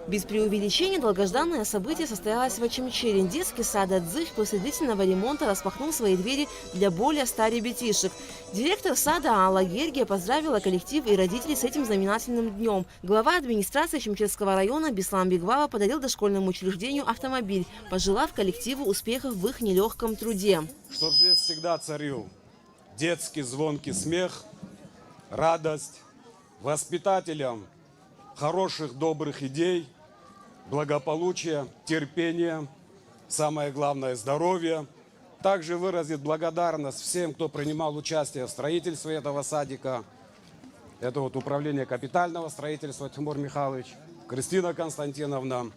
Без преувеличения долгожданное событие состоялось в Очимчире. Детский сад «Отзыв» после длительного ремонта распахнул свои двери для более 100 ребятишек. Директор сада Алла Гергия поздравила коллектив и родителей с этим знаменательным днем. Глава администрации Очимчирского района Бислам Бигвава подарил дошкольному учреждению автомобиль, пожелав коллективу успехов в их нелегком труде. Чтобы здесь всегда царил детский звонкий смех, радость, воспитателям хороших, добрых идей, благополучия, терпения, самое главное – здоровья. Также выразит благодарность всем, кто принимал участие в строительстве этого садика. Это вот управление капитального строительства Тимур Михайлович, Кристина Константиновна.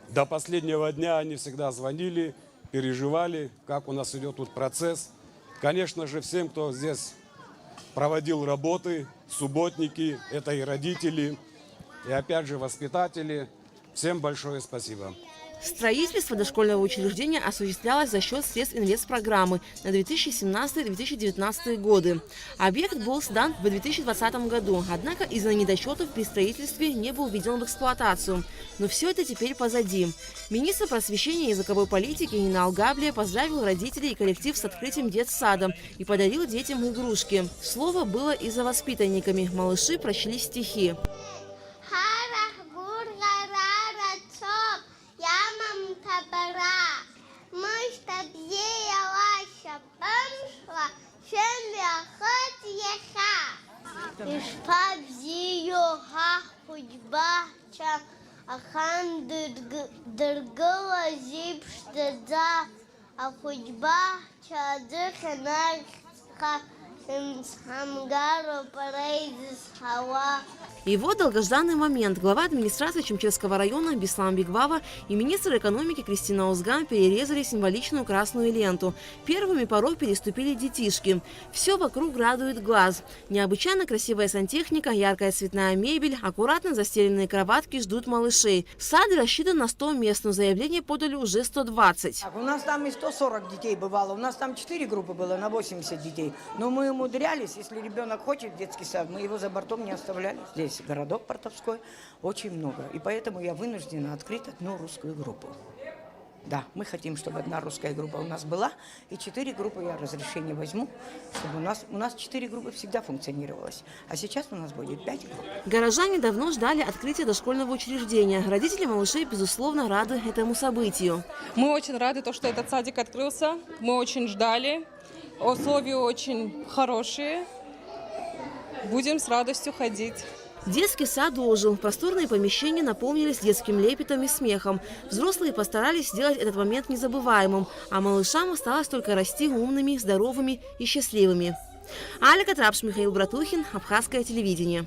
До последнего дня они всегда звонили, переживали, как у нас идет тут процесс. Конечно же, всем, кто здесь проводил работы, субботники, это и родители, и опять же воспитатели. Всем большое спасибо. Строительство дошкольного учреждения осуществлялось за счет средств инвестпрограммы на 2017-2019 годы. Объект был сдан в 2020 году, однако из-за недочетов при строительстве не был введен в эксплуатацию. Но все это теперь позади. Министр просвещения и языковой политики Нина Алгаблия поздравил родителей и коллектив с открытием детсада и подарил детям игрушки. Слово было и за воспитанниками. Малыши прочли стихи. И вот долгожданный момент. Глава администрации Очимчирского района Бислам Бигвава и министр экономики Кристина Озган перерезали символичную красную ленту. Первыми порог переступили детишки. Все вокруг радует глаз. Необычайно красивая сантехника, яркая цветная мебель, аккуратно застеленные кроватки ждут малышей. Сад рассчитан на 100 мест, но заявление подали уже 120. У нас там и 140 детей бывало. У нас там 4 группы было на 80 детей. Но мы умудрялись, если ребенок хочет в детский сад, мы его за бортом не оставляли. Здесь городок Портовской, очень много. И поэтому я вынуждена открыть одну русскую группу. Да, мы хотим, чтобы одна русская группа у нас была, и 4 группы я разрешение возьму, чтобы у нас 4 группы всегда функционировалось. А сейчас у нас будет 5 групп. Горожане давно ждали открытия дошкольного учреждения. Родители малышей, безусловно, рады этому событию. Мы очень рады, что этот садик открылся. Мы очень ждали. Условия очень хорошие. Будем с радостью ходить. Детский сад ожил. Просторные помещения наполнились детским лепетом и смехом. Взрослые постарались сделать этот момент незабываемым, а малышам осталось только расти умными, здоровыми и счастливыми. Алика Трапш, Михаил Братухин, Абхазское телевидение.